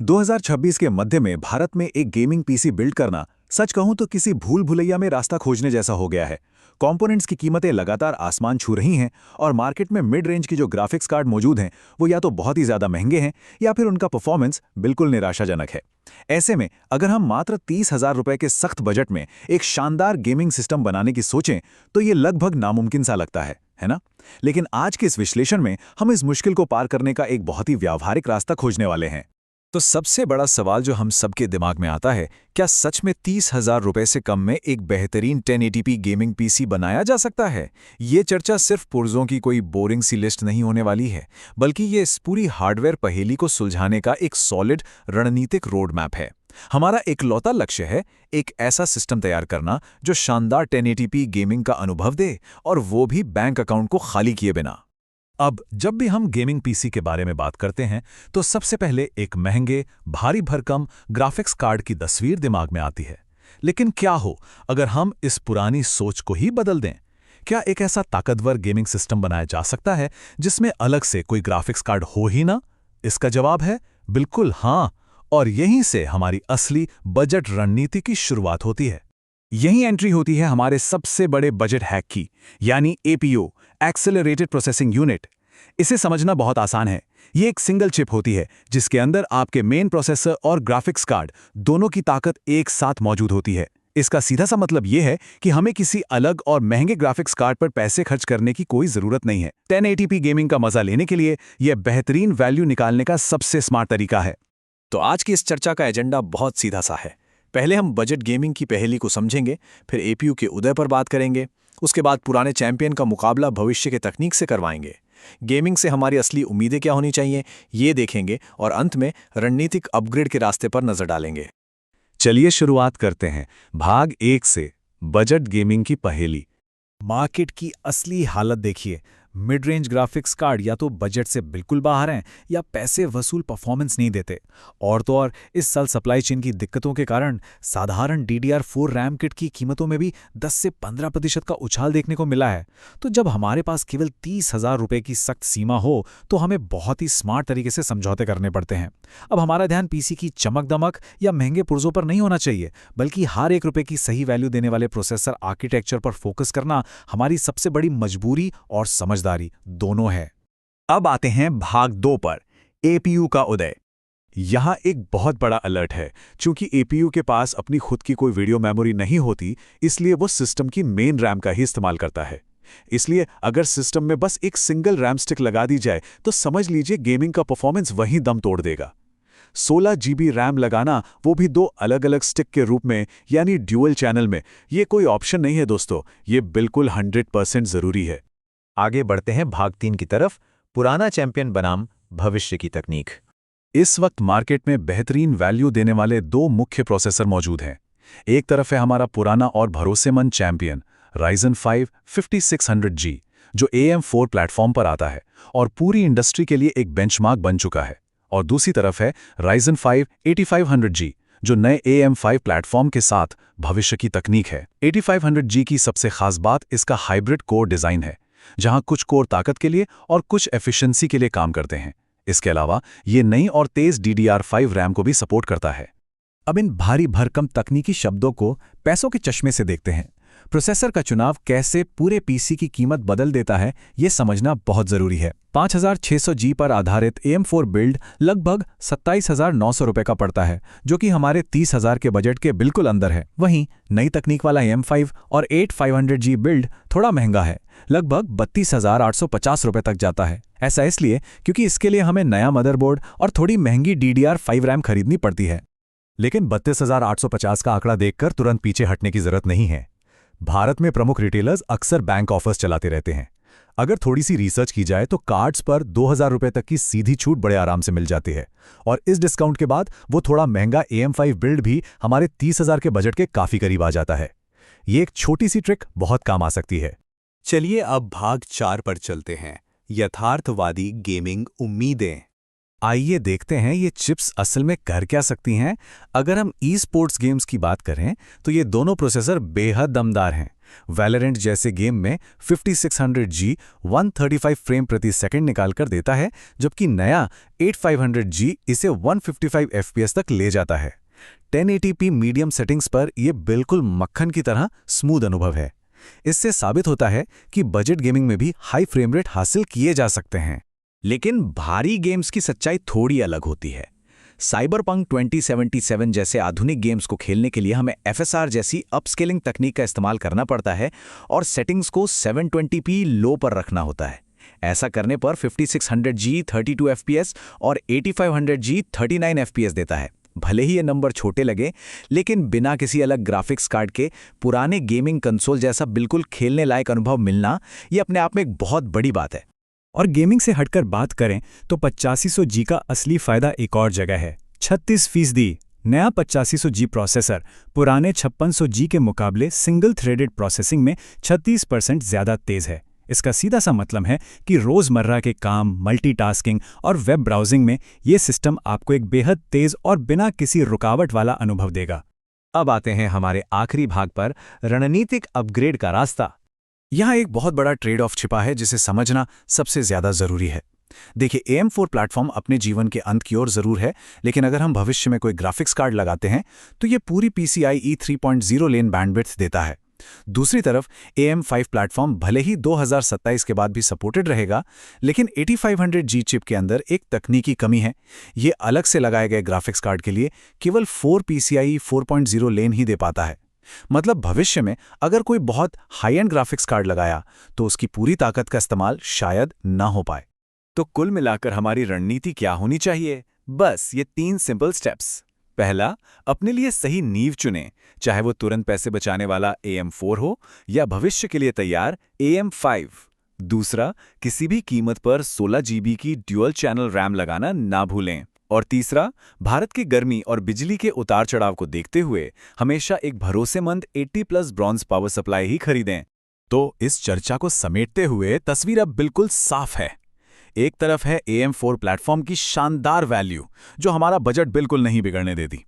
2026 के मध्य में भारत में एक गेमिंग पीसी बिल्ड करना सच कहूं तो किसी भूल भुलैया में रास्ता खोजने जैसा हो गया है। कंपोनेंट्स की कीमतें लगातार आसमान छू रही हैं और मार्केट में मिड रेंज की जो ग्राफिक्स कार्ड मौजूद हैं वो या तो बहुत ही ज्यादा महंगे हैं या फिर उनका परफॉर्मेंस बिल्कुल निराशाजनक है। ऐसे में अगर हम मात्र 30,000 रुपए के सख्त बजट में एक शानदार गेमिंग सिस्टम बनाने की सोचें तो ये लगभग नामुमकिन सा लगता है ना? लेकिन आज के इस विश्लेषण में हम इस मुश्किल को पार करने का एक बहुत ही व्यावहारिक रास्ता खोजने वाले हैं। तो सबसे बड़ा सवाल जो हम सबके दिमाग में आता है, क्या सच में 30,000 रुपए से कम में एक बेहतरीन 1080p गेमिंग पीसी बनाया जा सकता है? ये चर्चा सिर्फ पुर्जों की कोई बोरिंग सी लिस्ट नहीं होने वाली है, बल्कि ये इस पूरी हार्डवेयर पहेली को सुलझाने का एक सॉलिड रणनीतिक रोड मैप है। हमारा इकलौता लक्ष्य है एक ऐसा सिस्टम तैयार करना जो शानदार 1080p गेमिंग का अनुभव दे, और वो भी बैंक अकाउंट को खाली किए बिना। अब जब भी हम गेमिंग पीसी के बारे में बात करते हैं तो सबसे पहले एक महंगे, भारी भरकम ग्राफिक्स कार्ड की तस्वीर दिमाग में आती है। लेकिन क्या हो अगर हम इस पुरानी सोच को ही बदल दें? क्या एक ऐसा ताकतवर गेमिंग सिस्टम बनाया जा सकता है जिसमें अलग से कोई ग्राफिक्स कार्ड हो ही ना? इसका जवाब है बिल्कुल हाँ, और यहीं से हमारी असली बजट रणनीति की शुरुआत होती है। यही एंट्री होती है हमारे सबसे बड़े बजट हैक की, यानी एपीयू, एक्सेलरेटेड प्रोसेसिंग यूनिट। इसे समझना बहुत आसान है। ये एक सिंगल चिप होती है जिसके अंदर आपके मेन प्रोसेसर और ग्राफिक्स कार्ड दोनों की ताकत एक साथ मौजूद होती है। इसका सीधा सा मतलब ये है कि हमें किसी अलग और महंगे ग्राफिक्स कार्ड पर पैसे खर्च करने की कोई जरूरत नहीं है। 1080p गेमिंग का मजा लेने के लिए यह बेहतरीन वैल्यू निकालने का सबसे स्मार्ट तरीका है। तो आज की इस चर्चा का एजेंडा बहुत सीधा सा है। पहले हम बजट गेमिंग की पहेली को समझेंगे, फिर एपीयू के उदय पर बात करेंगे, उसके बाद पुराने चैंपियन का मुकाबला भविष्य के तकनीक से करवाएंगे, गेमिंग से हमारी असली उम्मीदें क्या होनी चाहिए ये देखेंगे, और अंत में रणनीतिक अपग्रेड के रास्ते पर नजर डालेंगे। चलिए शुरुआत करते हैं भाग 1 से, बजट गेमिंग की पहेली। मार्केट की असली हालत देखिए। मिड रेंज ग्राफिक्स कार्ड या तो बजट से बिल्कुल बाहर हैं या पैसे वसूल परफॉर्मेंस नहीं देते, और तो और इस साल सप्लाई चेन की दिक्कतों के कारण साधारण DDR4 रैम किट की कीमतों में भी 10 से 15% का उछाल देखने को मिला है। तो जब हमारे पास केवल 30,000 रुपए की सख्त सीमा हो तो हमें बहुत ही स्मार्ट तरीके से समझौते करने पड़ते हैं। अब हमारा ध्यान पीसी की चमक दमक या महंगे पुर्जों पर नहीं होना चाहिए, बल्कि हर एक रुपए की सही वैल्यू देने वाले प्रोसेसर आर्किटेक्चर पर फोकस करना हमारी सबसे बड़ी मजबूरी और समझदारी दोनों है। अब आते हैं भाग 2 पर, एपीयू का उदय। यहां एक बहुत बड़ा अलर्ट है। चूंकि एपीयू के पास अपनी खुद की कोई वीडियो मेमोरी नहीं होती, इसलिए वो सिस्टम की मेन रैम का ही इस्तेमाल करता है। इसलिए अगर सिस्टम में बस एक सिंगल रैम स्टिक लगा दी जाए तो समझ लीजिए गेमिंग का परफॉर्मेंस वहीं दम तोड़ देगा। 16 GB रैम लगाना, वो भी 2 अलग अलग स्टिक के रूप में, यानी ड्यूअल चैनल में, ये कोई ऑप्शन नहीं है दोस्तों, ये बिल्कुल 100% जरूरी है। आगे बढ़ते हैं भाग 3 की तरफ, पुराना चैंपियन बनाम भविष्य की तकनीक। इस वक्त मार्केट में बेहतरीन वैल्यू देने वाले 2 मुख्य प्रोसेसर मौजूद हैं। एक तरफ है हमारा पुराना और भरोसेमंद चैंपियन Ryzen 5 5600G, जो AM4 प्लेटफॉर्म पर आता है और पूरी इंडस्ट्री के लिए एक बेंचमार्क बन चुका है। और दूसरी तरफ है Ryzen 5 8500G, जो नए AM5 प्लेटफॉर्म के साथ भविष्य की तकनीक है। 8500G की सबसे खास बात इसका हाइब्रिड कोर डिजाइन है, जहां कुछ कोर ताकत के लिए और कुछ एफिशिएंसी के लिए काम करते हैं। इसके अलावा ये नई और तेज DDR5 रैम को भी सपोर्ट करता है। अब इन भारी भरकम तकनीकी शब्दों को पैसों के चश्मे से देखते हैं। प्रोसेसर का चुनाव कैसे पूरे पीसी की कीमत बदल देता है, ये समझना बहुत जरूरी है। 5600G पर आधारित AM4 बिल्ड लगभग 27,900 रुपए का पड़ता है, जो कि हमारे 30,000 के बजट के बिल्कुल अंदर है। वहीं नई तकनीक वाला AM5 और 8500G बिल्ड थोड़ा महंगा है, लगभग 32,850 रुपए तक जाता है। ऐसा इसलिए क्योंकि इसके लिए हमें नया मदरबोर्ड और थोड़ी महंगी DDR5 रैम खरीदनी पड़ती है। लेकिन 32,850 का आंकड़ा देखकर तुरंत पीछे हटने की जरूरत नहीं है। भारत में प्रमुख रिटेलर्स अक्सर बैंक ऑफर्स चलाते रहते हैं। अगर थोड़ी सी रिसर्च की जाए तो कार्ड्स पर 2,000 रुपए तक की सीधी छूट बड़े आराम से मिल जाती है, और इस डिस्काउंट के बाद वो थोड़ा महंगा AM5 बिल्ड भी हमारे 30,000 के बजट के काफी करीब आ जाता है। ये एक छोटी सी ट्रिक बहुत काम आ सकती है। चलिए अब भाग 4 पर चलते हैं, यथार्थवादी गेमिंग उम्मीदें। आइए देखते हैं ये चिप्स असल में कर क्या सकती हैं। अगर हम ई स्पोर्ट्स गेम्स की बात करें तो ये दोनों प्रोसेसर बेहद दमदार हैं। वैलोरेंट जैसे गेम में 5600G 135 फ्रेम प्रति सेकंड निकाल कर देता है, जबकि नया 8500G इसे 155 FPS तक ले जाता है। 1080p मीडियम सेटिंग्स पर यह बिल्कुल मक्खन की तरह स्मूथ अनुभव है। इससे साबित होता है कि बजट गेमिंग में भी हाई फ्रेम रेट हासिल किए जा सकते हैं। लेकिन भारी गेम्स की सच्चाई थोड़ी अलग होती है। साइबरपंक 2077 जैसे आधुनिक गेम्स को खेलने के लिए हमें FSR जैसी अपस्केलिंग तकनीक का इस्तेमाल करना पड़ता है और सेटिंग्स को 720p लो पर रखना होता है। ऐसा करने पर 5600G 32 FPS और 8500G 39 FPS देता है। भले ही ये नंबर छोटे लगे, लेकिन बिना किसी अलग ग्राफिक्स कार्ड के पुराने गेमिंग कंसोल जैसा बिल्कुल खेलने लायक अनुभव मिलना ये अपने आप में एक बहुत बड़ी बात है। और गेमिंग से हटकर बात करें तो 8500G का असली फायदा एक और जगह है। 36% नया 8500G प्रोसेसर पुराने 5600G के मुकाबले सिंगल थ्रेडेड प्रोसेसिंग में 36% ज़्यादा तेज़ है। इसका सीधा सा मतलब है कि रोज़मर्रा के काम, मल्टीटास्किंग और वेब ब्राउजिंग में ये सिस्टम आपको एक बेहद तेज़ और बिना किसी रुकावट वाला अनुभव देगा। अब आते हैं हमारे आखिरी भाग पर, रणनीतिक अपग्रेड का रास्ता। यहाँ एक बहुत बड़ा ट्रेड ऑफ छिपा है जिसे समझना सबसे ज़्यादा ज़रूरी है। देखिए, AM4 प्लेटफॉर्म अपने जीवन के अंत की ओर ज़रूर है, लेकिन अगर हम भविष्य में कोई ग्राफिक्स कार्ड लगाते हैं तो ये पूरी PCIe 3.0 लेन बैंडविड्थ देता है। दूसरी तरफ AM5 प्लेटफॉर्म भले ही 2027 के बाद भी सपोर्टेड रहेगा, लेकिन 8500G चिप के अंदर एक तकनीकी कमी है। ये अलग से लगाए गए ग्राफिक्स कार्ड के लिए केवल 4 PCIe 4.0 लेन ही दे पाता है। मतलब भविष्य में अगर कोई बहुत हाई एंड ग्राफिक्स कार्ड लगाया तो उसकी पूरी ताकत का इस्तेमाल शायद ना हो पाए। तो कुल मिलाकर हमारी रणनीति क्या होनी चाहिए? बस ये 3 सिंपल स्टेप्स। पहला, अपने लिए सही नींव चुनें, चाहे वो तुरंत पैसे बचाने वाला AM4 हो या भविष्य के लिए तैयार AM5। दूसरा, किसी भी कीमत पर 16 GB की ड्यूअल चैनल रैम लगाना ना भूलें। और तीसरा, भारत की गर्मी और बिजली के उतार चढ़ाव को देखते हुए हमेशा एक भरोसेमंद 80+ ब्रॉन्ज पावर सप्लाई ही खरीदें। तो इस चर्चा को समेटते हुए तस्वीर अब बिल्कुल साफ है। एक तरफ है AM4 प्लेटफॉर्म की शानदार वैल्यू जो हमारा बजट बिल्कुल नहीं बिगड़ने देती,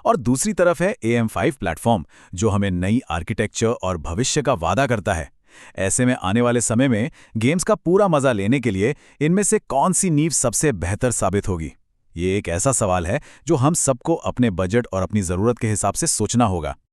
और दूसरी तरफ है AM5 प्लेटफॉर्म जो हमें नई आर्किटेक्चर और भविष्य का वादा करता है। ऐसे में आने वाले समय में गेम्स का पूरा मजा लेने के लिए इनमें से कौन सी नींव सबसे बेहतर साबित होगी? ये एक ऐसा सवाल है जो हम सबको अपने बजट और अपनी ज़रूरत के हिसाब से सोचना होगा।